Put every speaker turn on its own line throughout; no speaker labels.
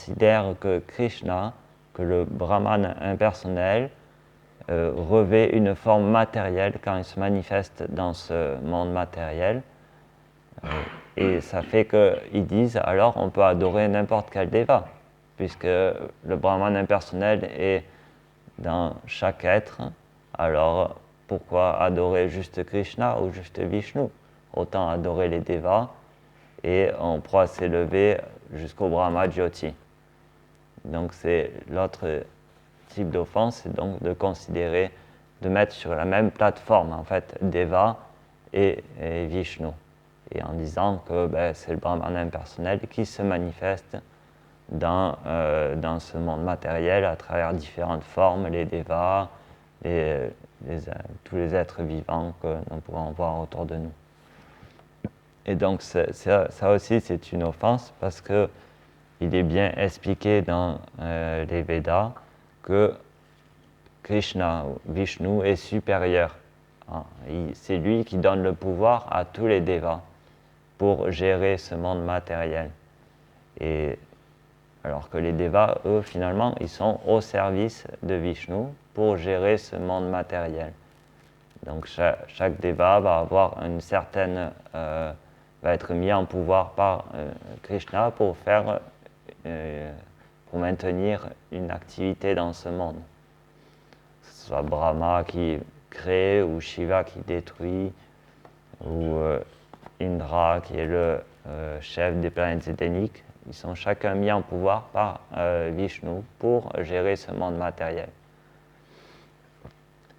considèrent que Krishna, que le Brahman impersonnel, revêt une forme matérielle quand il se manifeste dans ce monde matériel. Et ça fait qu'ils disent alors on peut adorer n'importe quel déva, puisque le Brahman impersonnel est dans chaque être. Alors pourquoi adorer juste Krishna ou juste Vishnu? Autant adorer les devas et on pourra s'élever jusqu'au Brahma Jyoti. Donc c'est l'autre type d'offense, c'est donc de considérer, de mettre sur la même plateforme en fait Deva et Vishnu, et en disant que c'est le Brahman impersonnel qui se manifeste dans ce monde matériel à travers différentes formes, les Devas, tous les êtres vivants que nous pouvons voir autour de nous. Et donc ça aussi c'est une offense parce que il est bien expliqué dans les Védas que Krishna, Vishnu, est supérieur. C'est lui qui donne le pouvoir à tous les devas pour gérer ce monde matériel. Et alors que les devas, eux, finalement, ils sont au service de Vishnu pour gérer ce monde matériel. Donc chaque deva va avoir une certaine, va être mis en pouvoir par Krishna pour maintenir une activité dans ce monde. Que ce soit Brahma qui crée, ou Shiva qui détruit, ou Indra qui est le chef des planètes éthéniques. Ils sont chacun mis en pouvoir par Vishnu pour gérer ce monde matériel.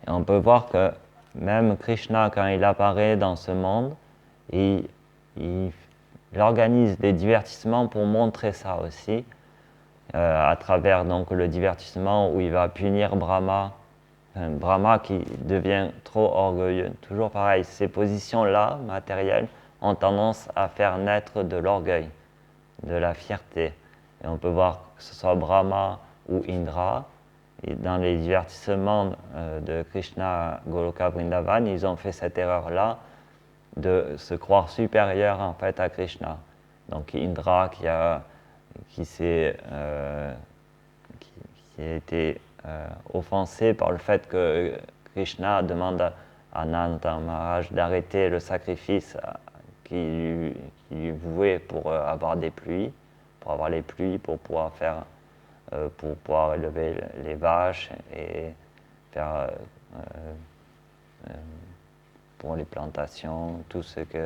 Et on peut voir que même Krishna, quand il apparaît dans ce monde, il organise des divertissements pour montrer ça aussi, à travers donc le divertissement où il va punir Brahma, Brahma qui devient trop orgueilleux. Toujours pareil, ces positions-là, matérielles, ont tendance à faire naître de l'orgueil, de la fierté. Et on peut voir que ce soit Brahma ou Indra, et dans les divertissements de Krishna à Goloka Vrindavan, ils ont fait cette erreur-là de se croire supérieur en fait à Krishna. Donc Indra qui a été offensé par le fait que Krishna demande à Nanda Maharaj d'arrêter le sacrifice qu'il lui vouait pour avoir des pluies, pour avoir les pluies, pour pouvoir élever les vaches et faire pour les plantations, tout ce qui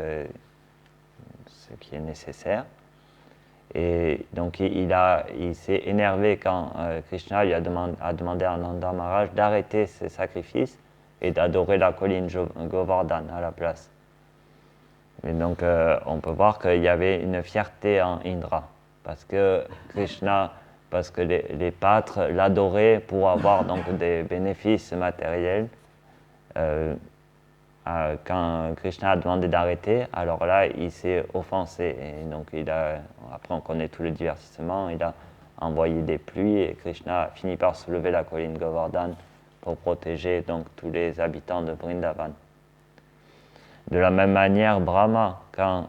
est nécessaire. Et donc il s'est énervé quand Krishna lui a demandé à Nanda Maharaj d'arrêter ses sacrifices et d'adorer la colline Govardhan à la place. Et donc on peut voir qu'il y avait une fierté en Indra, parce que les pâtres l'adoraient pour avoir donc des bénéfices matériels. Quand Krishna a demandé d'arrêter, alors là, il s'est offensé. Et donc, après, on connaît tout le divertissement. Il a envoyé des pluies et Krishna a fini par soulever la colline Govardhan pour protéger donc tous les habitants de Vrindavan. De la même manière, Brahma, quand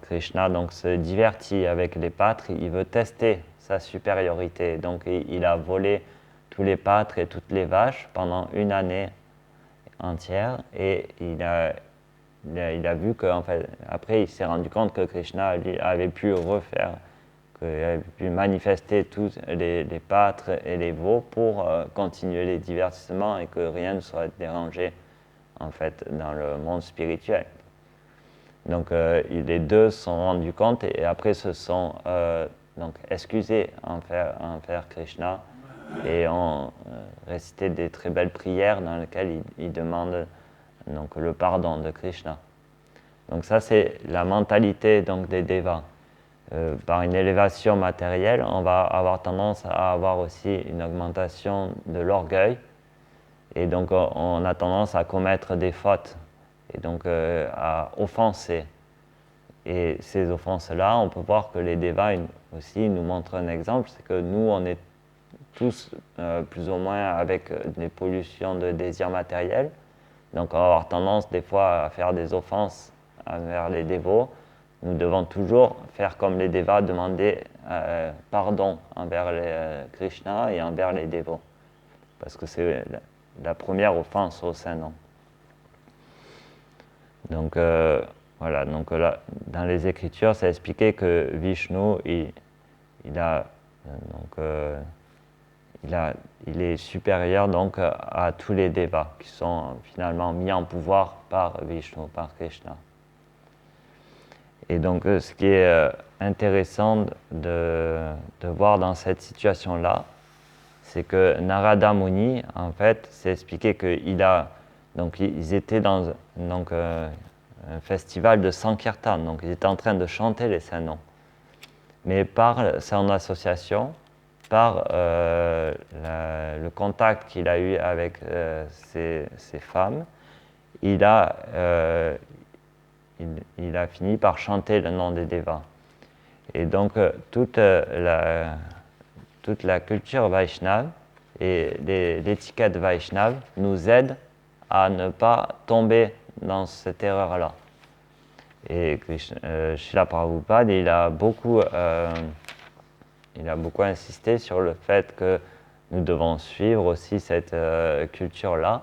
Krishna donc, se divertit avec les pâtres, il veut tester sa supériorité. Donc, il a volé tous les pâtres et toutes les vaches pendant une année entière, et il a vu que, en fait, après il s'est rendu compte que Krishna avait pu manifester tous les pâtres et les veaux pour continuer les divertissements et que rien ne soit dérangé en fait dans le monde spirituel. Donc les deux se sont rendus compte et après se sont donc excusés envers Krishna et ont récité des très belles prières dans lesquelles ils demandent donc, le pardon de Krishna. Donc ça c'est la mentalité donc, des devas. Par une élévation matérielle, on va avoir tendance à avoir aussi une augmentation de l'orgueil et donc on a tendance à commettre des fautes et donc à offenser. Et ces offenses-là, on peut voir que les devas aussi nous montrent un exemple, c'est que nous on est tous plus ou moins avec des pollutions de désirs matériels. Donc on va avoir tendance des fois à faire des offenses envers les dévots, nous devons toujours faire comme les Devas, demander pardon envers Krishna et envers les dévots. Parce que c'est la première offense au Saint-Nom. Donc, voilà, donc là, dans les Écritures, c'est expliqué que Vishnu, il est supérieur donc à tous les Devas qui sont finalement mis en pouvoir par Vishnu, par Krishna. Et donc, ce qui est intéressant de voir dans cette situation-là, c'est que Narada Muni, en fait, c'est expliqué ils étaient dans un festival de Sankirtan, donc ils étaient en train de chanter les saints noms. Mais par son association, par le contact qu'il a eu avec ces femmes, il a fini par chanter le nom des Devas. Et donc, toute la culture Vaishnava et l'étiquette Vaishnava nous aide à ne pas tomber dans cette erreur-là. Et Srila Prabhupada, il a beaucoup insisté sur le fait que nous devons suivre aussi cette culture-là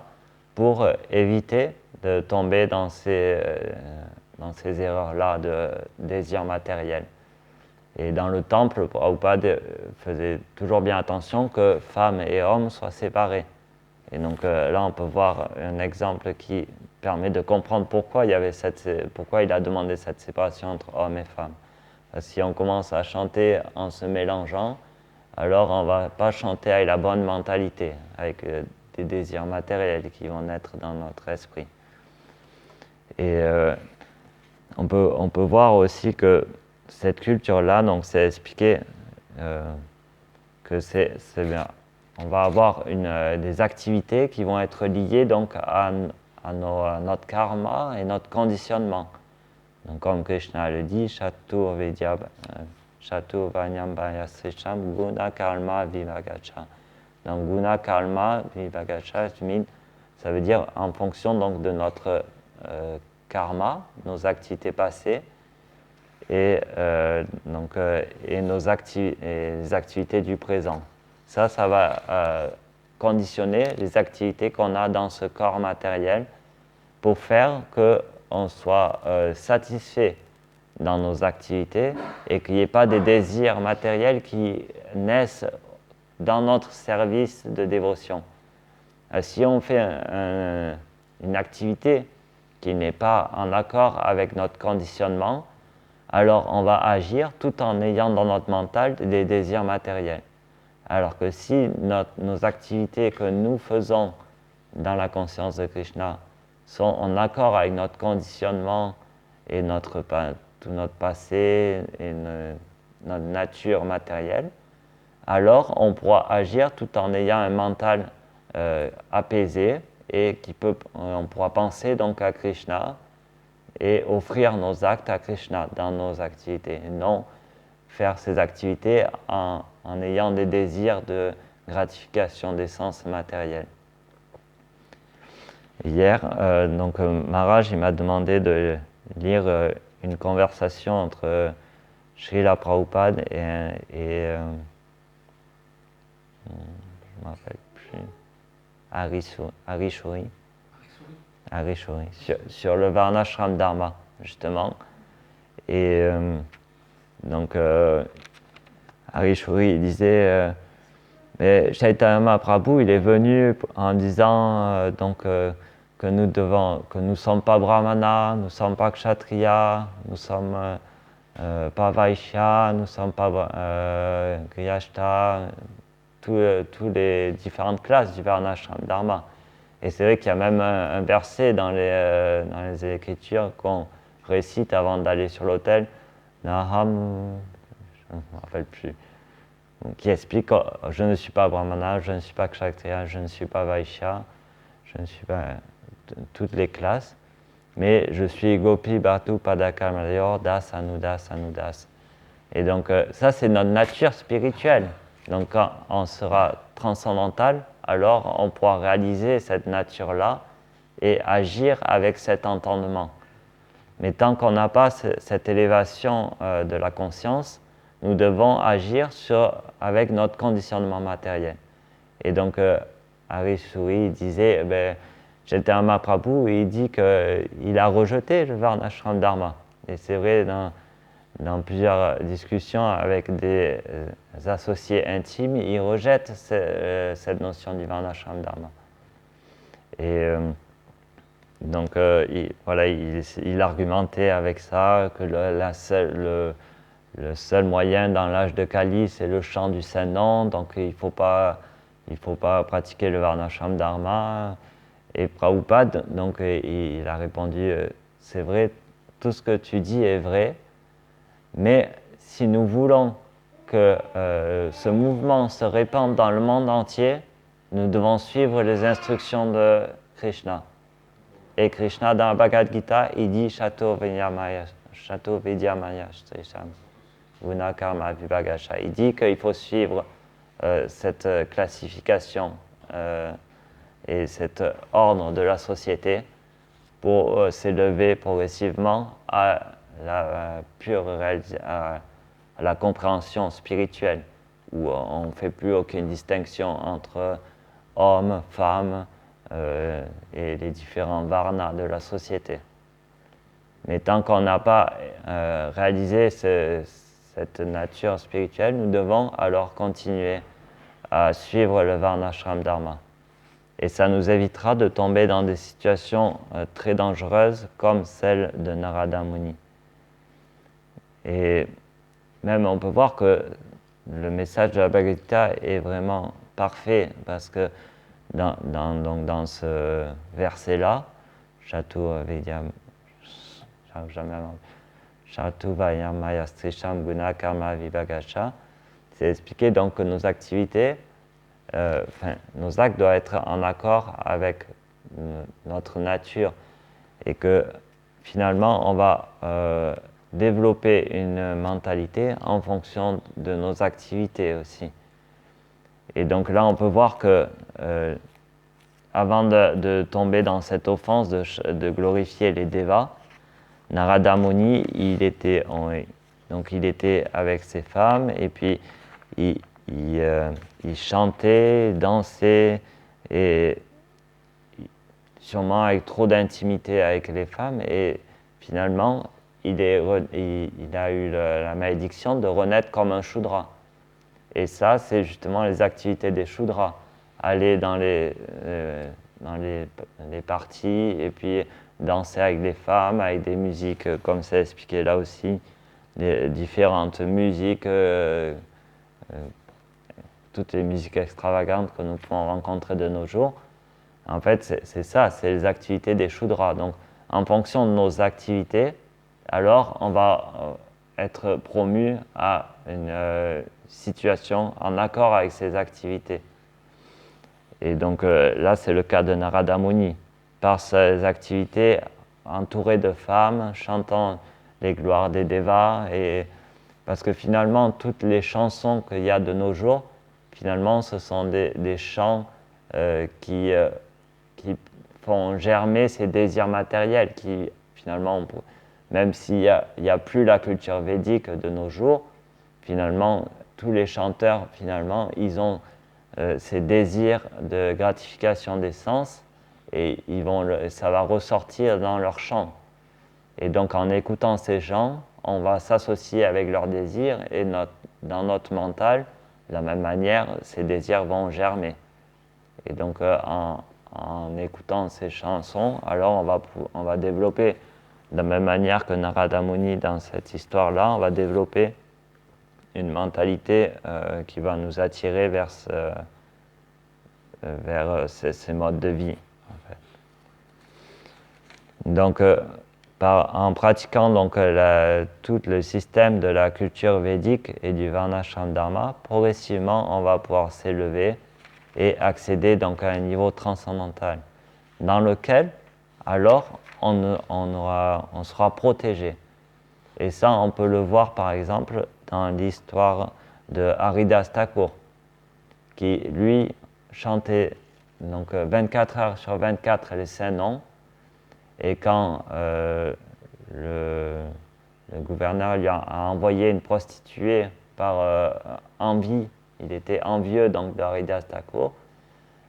pour éviter de tomber dans ces erreurs-là de désir matériel. Et dans le temple, Prabhupada faisait toujours bien attention que femmes et hommes soient séparés. Et donc là, on peut voir un exemple qui permet de comprendre pourquoi il a demandé cette séparation entre hommes et femmes. Parce que si on commence à chanter en se mélangeant, alors on ne va pas chanter avec la bonne mentalité, avec des désirs matériels qui vont naître dans notre esprit. Et on peut voir aussi que cette culture-là, donc c'est expliqué que c'est bien. On va avoir des activités qui vont être liées donc à notre karma et notre conditionnement. Donc comme Krishna le dit, Chatur Vanyam Vayasricham Guna Karma Vivagacha. Donc Guna Karma Vivagacha, ça veut dire en fonction donc de notre karma, nos activités passées, et les activités du présent. Ça va conditionner les activités qu'on a dans ce corps matériel pour faire qu'on soit satisfait dans nos activités et qu'il n'y ait pas des désirs matériels qui naissent dans notre service de dévotion. Si on fait une activité qui n'est pas en accord avec notre conditionnement, alors on va agir tout en ayant dans notre mental des désirs matériels. Alors que si nos activités que nous faisons dans la conscience de Krishna sont en accord avec notre conditionnement et tout notre passé et notre nature matérielle, alors on pourra agir tout en ayant un mental apaisé et on pourra penser donc à Krishna et offrir nos actes à Krishna dans nos activités, et non faire ces activités en ayant des désirs de gratification des sens matériels. Hier, Maharaj il m'a demandé de lire une conversation entre Srila Prabhupada et je ne me rappelle plus, Harishuri, sur le Varnashram Dharma, justement. Et Harishuri il disait mais Chaitanya Mahaprabhu il est venu en disant que nous ne sommes pas brahmanas, nous ne sommes pas kshatriyas, nous ne sommes pas vaishya, nous ne sommes pas grihastha, toutes les différentes classes du Varnashram Dharma. Et c'est vrai qu'il y a même un verset dans les Écritures qu'on récite avant d'aller sur l'autel, Naham, je ne me rappelle plus, qui explique que je ne suis pas brahmana, je ne suis pas kshatriya, je ne suis pas vaishya, je ne suis pas toutes les classes, mais je suis gopi bhartu padakamayor das anudas anudas. Et donc ça c'est notre nature spirituelle. Donc quand on sera transcendantal, alors on pourra réaliser cette nature-là et agir avec cet entendement. Mais tant qu'on n'a pas cette élévation de la conscience, nous devons agir avec notre conditionnement matériel. Et donc, Hari Suri disait, j'étais à Mahaprabhu et il dit qu'il a rejeté le Varnashram Dharma. Et c'est vrai, dans plusieurs discussions avec des associés intimes, il rejette cette notion du Varnashram Dharma. Et donc, il argumentait avec ça que le seul moyen dans l'âge de Kali, c'est le chant du Saint-Nom, donc il ne faut pas pratiquer le Varnashram Dharma. Et Prabhupada, donc, il a répondu, c'est vrai, tout ce que tu dis est vrai, mais si nous voulons que ce mouvement se répande dans le monde entier, nous devons suivre les instructions de Krishna. Et Krishna, dans la Bhagavad Gita, il dit Shato Vidyamaya Strisham Gunakarma Vibhagasha. Il dit qu'il faut suivre cette classification et cet ordre de la société pour s'élever progressivement à la pure à la compréhension spirituelle, où on ne fait plus aucune distinction entre hommes, femmes, et les différents varnas de la société. Mais tant qu'on n'a pas réalisé cette nature spirituelle, nous devons alors continuer à suivre le Varnashram Dharma. Et ça nous évitera de tomber dans des situations très dangereuses comme celle de Narada Muni. Et même on peut voir que le message de la Bhagavad Gita est vraiment parfait parce que dans ce verset-là, Shatu Vayamaya Strisham Guna Karma Vibhagasha, c'est expliqué donc que nos activités, nos actes doivent être en accord avec notre nature et que finalement on va développer une mentalité en fonction de nos activités aussi. Et donc là, on peut voir que avant de tomber dans cette offense de glorifier les devas, Narada Muni, il était avec ses femmes et puis il chantait, dansait et sûrement avec trop d'intimité avec les femmes et finalement il a eu la malédiction de renaître comme un Shudra. Et ça, c'est justement les activités des Shudras. Aller dans les parties et puis danser avec des femmes, avec des musiques, comme c'est expliqué là aussi, des différentes musiques, toutes les musiques extravagantes que nous pouvons rencontrer de nos jours. En fait, c'est ça, c'est les activités des Shudras. Donc, en fonction de nos activités, alors on va être promu à une situation en accord avec ces activités. Et donc là, c'est le cas de Narada Muni. Par ses activités, entouré de femmes, chantant les gloires des devas, et parce que finalement, toutes les chansons qu'il y a de nos jours, finalement, ce sont des chants qui font germer ces désirs matériels, qui finalement, même s'il n'y a plus la culture védique de nos jours, finalement, tous les chanteurs, finalement, ils ont ces désirs de gratification des sens et ça va ressortir dans leurs chants. Et donc, en écoutant ces chants, on va s'associer avec leurs désirs et dans notre mental, de la même manière, ces désirs vont germer. Et donc, en écoutant ces chansons, alors on va développer, de la même manière que Narada Muni dans cette histoire-là, on va développer une mentalité qui va nous attirer vers ces modes de vie. En fait. Donc, en pratiquant donc, tout le système de la culture védique et du Varnashram Dharma, progressivement, on va pouvoir s'élever et accéder donc, à un niveau transcendantal dans lequel, alors, on sera protégé. Et ça, on peut le voir, par exemple, dans l'histoire de Haridas Thakur, qui, lui, chantait donc 24 heures sur 24 les saints noms, et quand le gouverneur lui a envoyé une prostituée par envie. Il était envieux donc de Haridas Thakur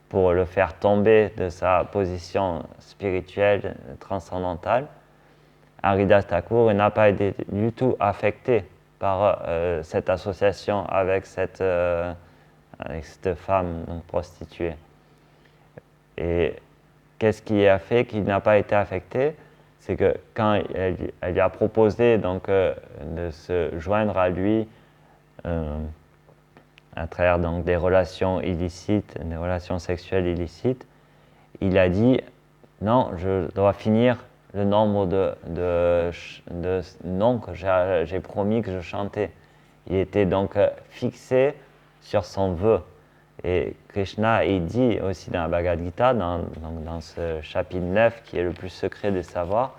pour le faire tomber de sa position spirituelle transcendantale. Haridas Thakur n'a pas été du tout affecté par cette association avec cette femme donc, prostituée. Et qu'est-ce qui a fait qu'il n'a pas été affecté? C'est que quand elle lui a proposé donc, de se joindre à lui à travers donc, des relations illicites, des relations sexuelles illicites, il a dit « Non, je dois finir le nombre de noms que j'ai promis que je chantais. » Il était donc fixé sur son vœu. Et Krishna, il dit aussi dans la Bhagavad Gita, dans ce chapitre 9, qui est le plus secret des savoirs,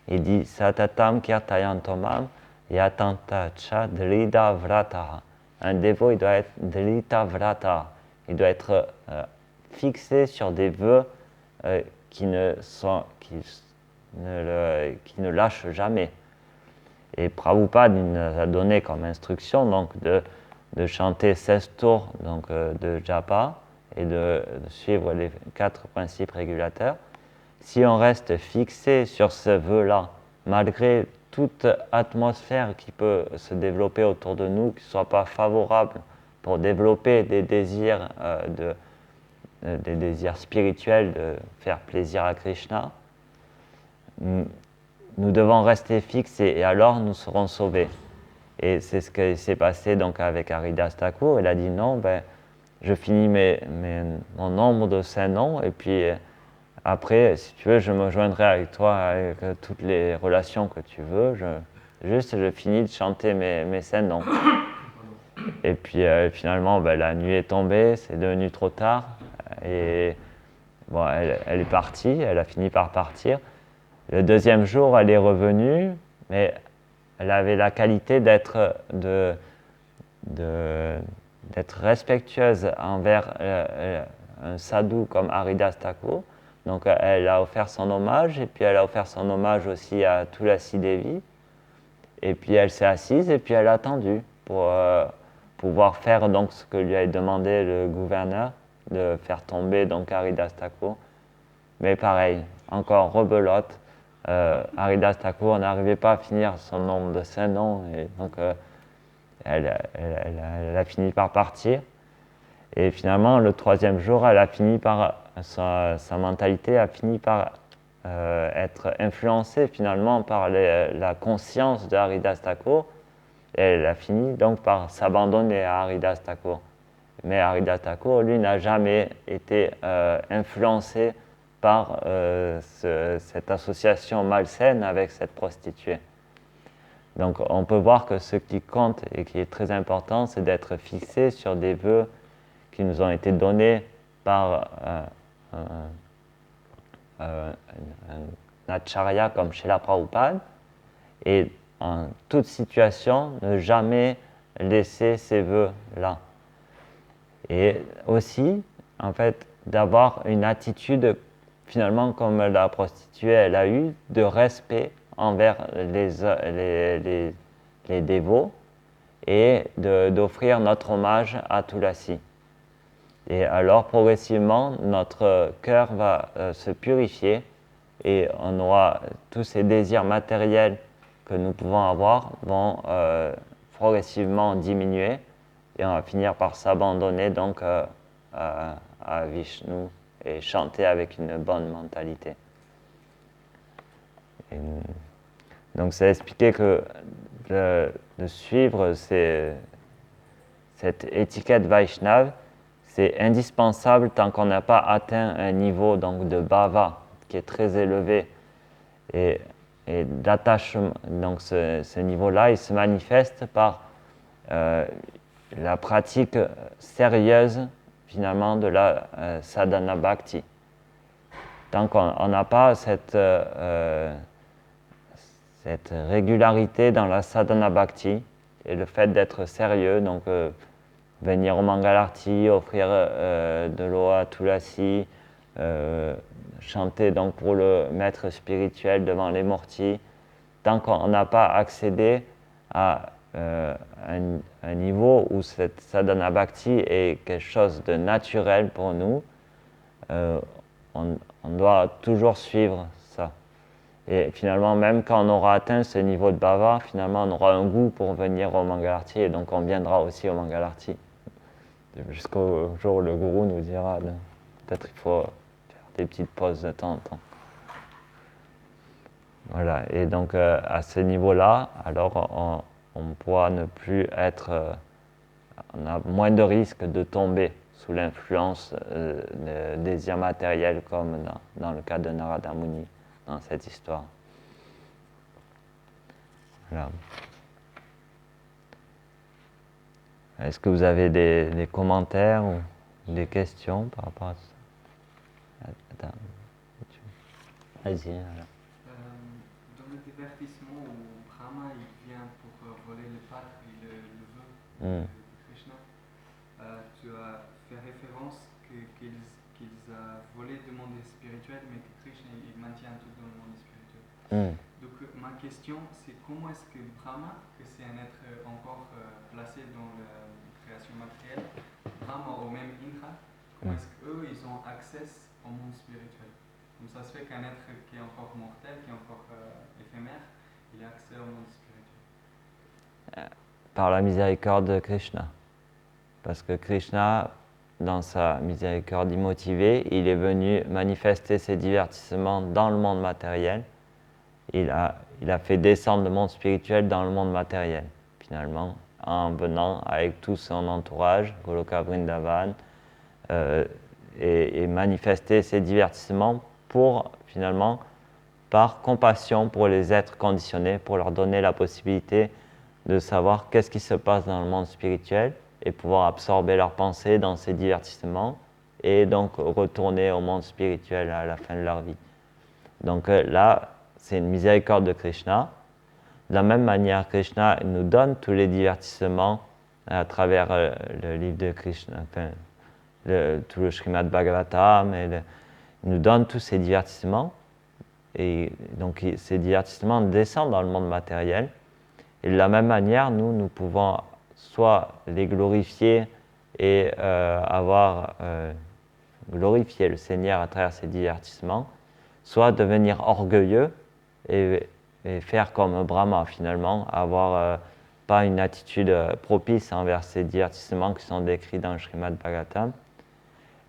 il dit « Satatam kirtayantomam yatanta cha drida vrataha ». Un dévot, il doit être drita vrata. Il doit être fixé sur des vœux qui ne lâchent jamais. Et Prabhupada nous a donné comme instruction donc, de chanter 16 tours donc, de japa et de suivre les 4 principes régulateurs. Si on reste fixé sur ce vœu-là, malgré toute atmosphère qui peut se développer autour de nous, qui ne soit pas favorable pour développer des désirs, des désirs spirituels, de faire plaisir à Krishna, nous devons rester fixés et alors nous serons sauvés. Et c'est ce qui s'est passé donc avec Haridas Thakur. Il a dit non, je finis mon nombre de 5 noms et puis après, si tu veux, je me joindrai avec toi avec toutes les relations que tu veux. Je finis de chanter mes 5 noms. Et puis finalement, la nuit est tombée, c'est devenu trop tard. Et bon, elle est partie, elle a fini par partir. Le deuxième jour, elle est revenue, mais elle avait la qualité d'être respectueuse envers un sadhu comme Haridas Thakur. Donc elle a offert son hommage, et puis elle a offert son hommage aussi à Tulasi Devi. Et puis elle s'est assise, et puis elle a attendu pour pouvoir faire donc ce que lui a demandé le gouverneur, de faire tomber donc Haridas Thakur. Mais pareil, encore rebelote. Haridas Thakur n'arrivait pas à finir son nombre de 5 noms, et donc elle a fini par partir. Et finalement, le 3e jour, elle a fini par sa mentalité a fini par être influencée finalement par la conscience de Haridas Thakur. Et elle a fini donc par s'abandonner à Haridas Thakur. Mais Haridas Thakur, lui, n'a jamais été influencé par cette association malsaine avec cette prostituée. Donc on peut voir que ce qui compte et qui est très important, c'est d'être fixé sur des vœux qui nous ont été donnés par un acharya comme Srila Prabhupada, et en toute situation, ne jamais laisser ces vœux-là. Et aussi, en fait, d'avoir une attitude, finalement, comme la prostituée, elle a eu, de respect envers les dévots et d'offrir notre hommage à Tulasi. Et alors, progressivement, notre cœur va se purifier et on aura tous ces désirs matériels que nous pouvons avoir vont progressivement diminuer et on va finir par s'abandonner donc à Vishnu et chanter avec une bonne mentalité. Donc, c'est expliqué que de suivre cette étiquette Vaishnava, c'est indispensable tant qu'on n'a pas atteint un niveau donc, de bhava qui est très élevé et d'attachement. Donc ce niveau-là, il se manifeste par la pratique sérieuse finalement de la sadhana bhakti. Tant qu'on n'a pas cette régularité dans la sadhana bhakti et le fait d'être sérieux, donc venir au Mangalarti, offrir de l'eau à Tulasi, chanter donc pour le maître spirituel devant les mortis. tant qu'on n'a pas accédé à un niveau où cette sadhana bhakti est quelque chose de naturel pour nous, on doit toujours suivre ça. Et finalement, même quand on aura atteint ce niveau de bhava, finalement, on aura un goût pour venir au Mangalarti, et donc on viendra aussi au Mangalarti. Jusqu'au jour où le gourou nous dira, peut-être il faut faire des petites pauses de temps en temps. Voilà, et donc à ce niveau-là, alors on pourra ne plus être, on a moins de risques de tomber sous l'influence des désirs matériels comme dans le cas de Narada Muni, dans cette histoire. Voilà. Est-ce que vous avez des commentaires ou des questions par rapport à ça? Attends, vas-y.
Dans le divertissement où Brahma il vient pour voler le pâtre et le vœu de Krishna, tu as fait référence qu'ils a volé du monde spirituel, mais que Krishna il maintient tout dans le monde spirituel. Donc ma question c'est comment est-ce que Brahma, que c'est un être encore placé dans la création matérielle, Brahma ou même Indra, comment est-ce qu'eux ils ont accès au monde spirituel? Comme ça se fait qu'un être qui est encore mortel, qui est encore éphémère, il a accès au monde spirituel.
Par la miséricorde de Krishna. Parce que Krishna, dans sa miséricorde immotivée, il est venu manifester ses divertissements dans le monde matériel. Il a fait descendre le monde spirituel dans le monde matériel, finalement, en venant avec tout son entourage, Goloka Vrindavan, et manifester ses divertissements pour, finalement, par compassion pour les êtres conditionnés, pour leur donner la possibilité de savoir qu'est-ce qui se passe dans le monde spirituel et pouvoir absorber leurs pensées dans ces divertissements et donc retourner au monde spirituel à la fin de leur vie. Donc là, c'est une miséricorde de Krishna. De la même manière, Krishna nous donne tous les divertissements à travers le livre de Krishna, enfin, tout le Srimad Bhagavatam, il nous donne tous ces divertissements. Et donc ces divertissements descendent dans le monde matériel. Et de la même manière, nous pouvons soit les glorifier et glorifier le Seigneur à travers ces divertissements, soit devenir orgueilleux et faire comme Brahma finalement, avoir pas une attitude propice envers ces divertissements qui sont décrits dans le Srimad Bhagavatam.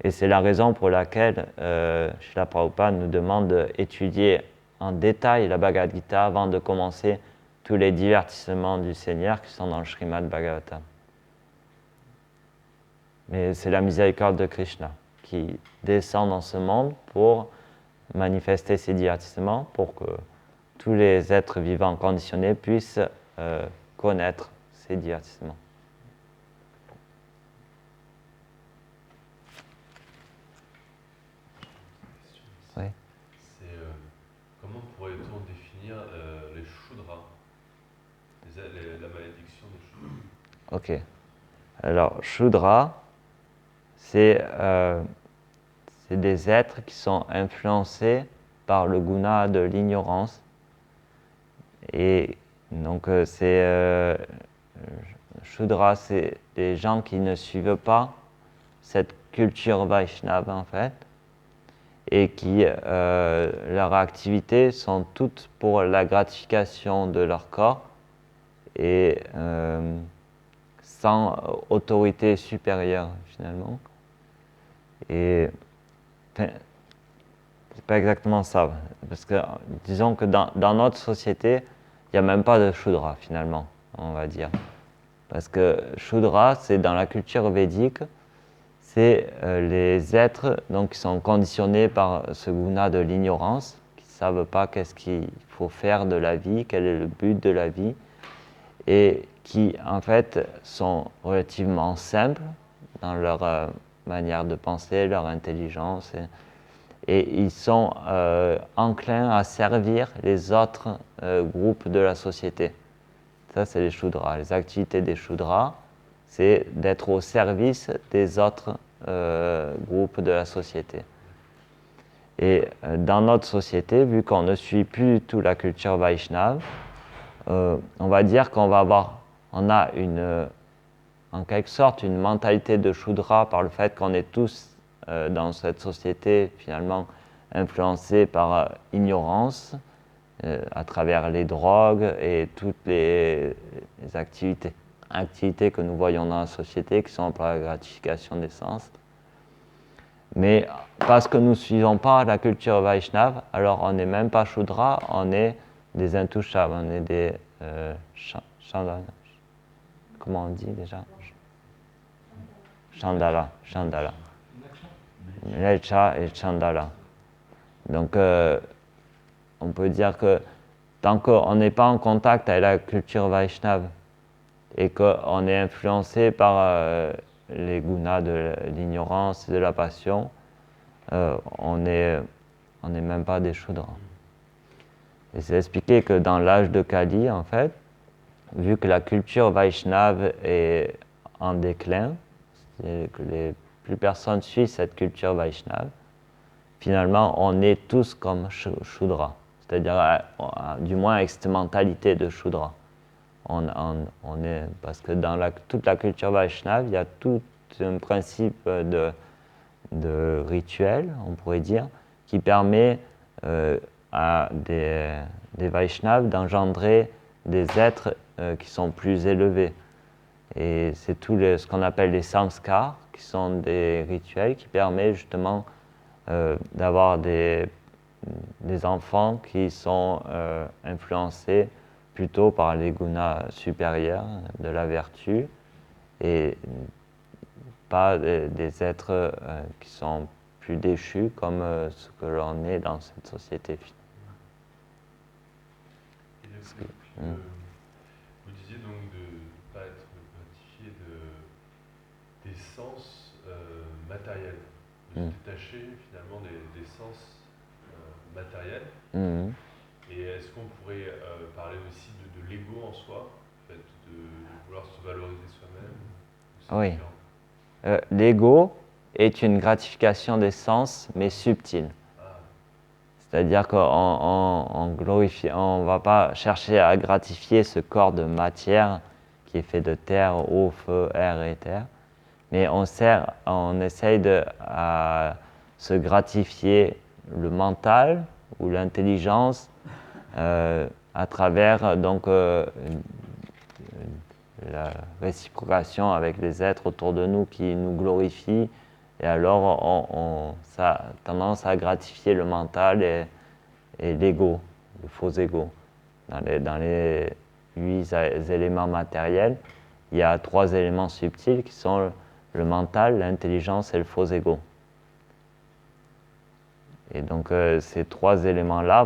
Et c'est la raison pour laquelle Srila Prabhupada nous demande d'étudier en détail la Bhagavad Gita avant de commencer tous les divertissements du Seigneur qui sont dans le Srimad Bhagavatam. Mais c'est la miséricorde de Krishna qui descend dans ce monde pour manifester ces divertissements, pour que tous les êtres vivants conditionnés puissent connaître ces divertissements. Oui.
Comment pourrait-on définir les Shudras, la malédiction des Shudras?
Ok. Alors, Shudra, c'est des êtres qui sont influencés par le guna de l'ignorance. Et donc, Shudra, c'est des gens qui ne suivent pas cette culture Vaishnava, en fait, et qui, leurs activités sont toutes pour la gratification de leur corps et sans autorité supérieure, finalement. Et c'est pas exactement ça, parce que disons que dans notre société, il n'y a même pas de Shudra, finalement, on va dire. Parce que Shudra, c'est dans la culture védique, c'est les êtres donc, qui sont conditionnés par ce guna de l'ignorance, qui ne savent pas qu'est-ce qu'il faut faire de la vie, quel est le but de la vie, et qui en fait sont relativement simples dans leur manière de penser, leur intelligence, et ils sont enclins à servir les autres groupes de la société. Ça, c'est les Shudras. Les activités des Shudras, c'est d'être au service des autres groupes de la société. Et dans notre société, vu qu'on ne suit plus du tout la culture Vaishnava, on va dire on a en quelque sorte une mentalité de Shudra par le fait qu'on est tous dans cette société finalement influencés par ignorance à travers les drogues et toutes les activités que nous voyons dans la société qui sont pour la gratification des sens. Mais parce que nous ne suivons pas la culture Vaishnava, alors on n'est même pas Shudra, on est des intouchables, on est des Chandala. Comment on dit déjà? Chandala. Lecha et Chandala. Donc on peut dire que tant qu'on n'est pas en contact avec la culture Vaishnava et qu'on est influencé par les gunas de l'ignorance et de la passion, on n'est même pas des Shudras. Et c'est expliqué que dans l'âge de Kali, en fait, vu que la culture Vaishnava est en déclin, c'est que plus personne suit cette culture Vaishnava, finalement, on est tous comme Shudra, c'est-à-dire du moins avec cette mentalité de Shudra. On est, parce que dans toute la culture Vaishnava, il y a tout un principe de rituel, on pourrait dire, qui permet à des Vaishnavas d'engendrer des êtres qui sont plus élevés. Et c'est tout ce qu'on appelle les samskars, qui sont des rituels qui permettent justement d'avoir des enfants qui sont influencés plutôt par les gunas supérieurs de la vertu et pas des êtres qui sont plus déchus comme ce que l'on est dans cette société.
Vous disiez donc de ne pas être gratifié des sens matériels, de se détacher finalement des sens matériels. Et est-ce qu'on pourrait parler aussi de l'ego en soi, en fait, de vouloir se valoriser soi-même?
Oui. L'ego est une gratification des sens, mais subtile. C'est-à-dire qu'on ne va pas chercher à gratifier ce corps de matière qui est fait de terre, eau, feu, air et terre, mais on essaye de se gratifier le mental ou l'intelligence à travers donc la réciprocation avec les êtres autour de nous qui nous glorifient. Et alors, ça a tendance à gratifier le mental et l'ego, le faux ego. Dans les 8 éléments matériels, il y a 3 éléments subtils qui sont le mental, l'intelligence et le faux ego. Et donc, ces 3 éléments-là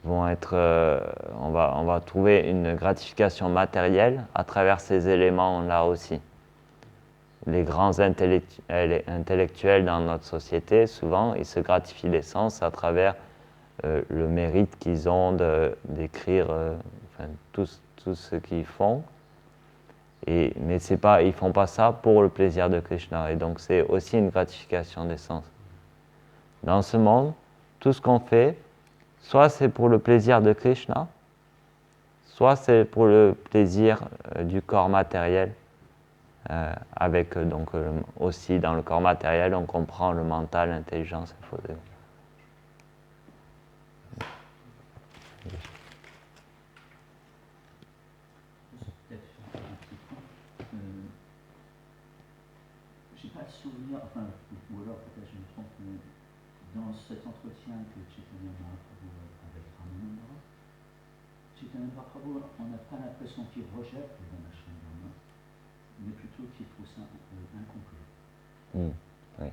vont être... on va trouver une gratification matérielle à travers ces éléments-là aussi. Les grands intellectuels dans notre société, souvent, ils se gratifient les sens à travers le mérite qu'ils ont d'écrire tout ce qu'ils font. Mais ils ne font pas ça pour le plaisir de Krishna. Et donc, c'est aussi une gratification des sens. Dans ce monde, tout ce qu'on fait, soit c'est pour le plaisir de Krishna, soit c'est pour le plaisir du corps matériel. Avec donc aussi dans le corps matériel, on comprend le mental, l'intelligence et le faux ego.
J'ai pas le souvenir, enfin, ou alors peut-être je me trompe, mais dans cet entretien que Chaitanya Mahaprabhu avec Ramananda, Chaitanya Mahaprabhu, on n'a pas l'impression qu'il rejette le Varnashram Dharma, mais plutôt qu'il trouve ça incomplet.
Oui.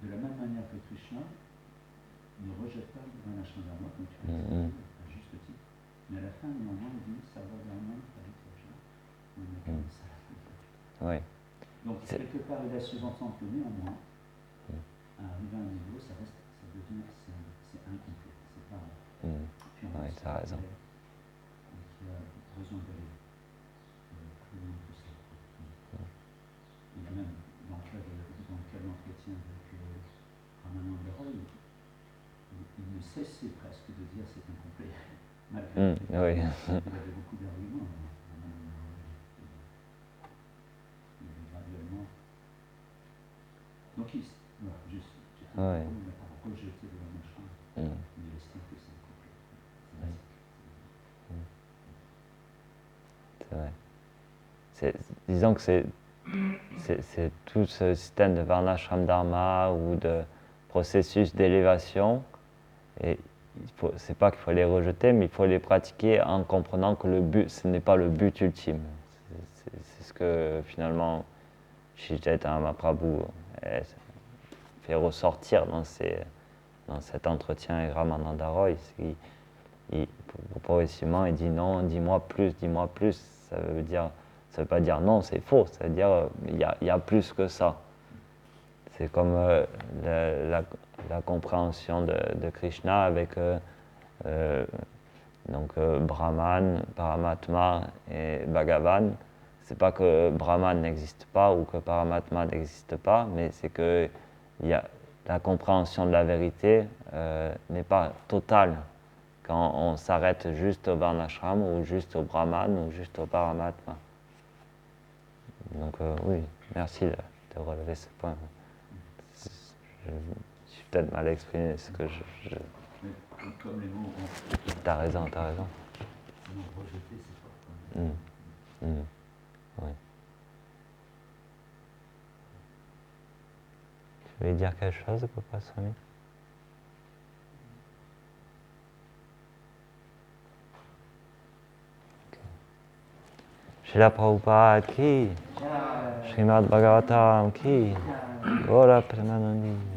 De la même manière que Krishna ne rejette pas le Varnashram Dharma, comme tu l'as dit, à juste titre, mais à la fin, néanmoins, il dit Sarva Dharma Parityaja. On a comme ça à la fin.
Oui.
Donc, quelque part, il a sous-entendre que néanmoins, à arriver à un niveau, c'est incomplet. C'est pas
oui, tu as raison.
Il a besoin d'aller plus loin que ça. Il y a même, dans le cas de l'entretien avec Ramananda Roy, il ne cessait presque de dire c'est incomplet. malgré
oui.
il avait beaucoup d'arguments. Il avait graduellement. Donc, voilà, juste,
Ouais.
par rejeté de la machin, il estime que c'est complet.
C'est vrai. Disons que c'est tout ce système de Varnashram Dharma ou de processus d'élévation. Et c'est pas qu'il faut les rejeter, mais il faut les pratiquer en comprenant que le but, ce n'est pas le but ultime. C'est ce que finalement Sri Chaitanya Mahaprabhu fait ressortir dans cet entretien avec Ramananda Roy. Progressivement, il dit non, dis-moi plus, dis-moi plus. Ça veut pas dire non, c'est faux. Ça veut dire il y a plus que ça. C'est comme la compréhension de Krishna avec Brahman, Paramatma et Bhagavan. C'est pas que Brahman n'existe pas ou que Paramatma n'existe pas, mais c'est que la compréhension de la vérité n'est pas totale quand on s'arrête juste au Varnashram ou juste au Brahman ou juste au Paramatma. Donc oui, merci de relever ce point. Je suis peut-être mal exprimé ce que je...
Mais comme les mots
T'as raison.
rejeté, c'est pas.
Oui. Tu voulais dire quelque chose, Papa Swami? Srila Prabhupada ki, Srimad Bhagavatam ki, Gaura Premanandi.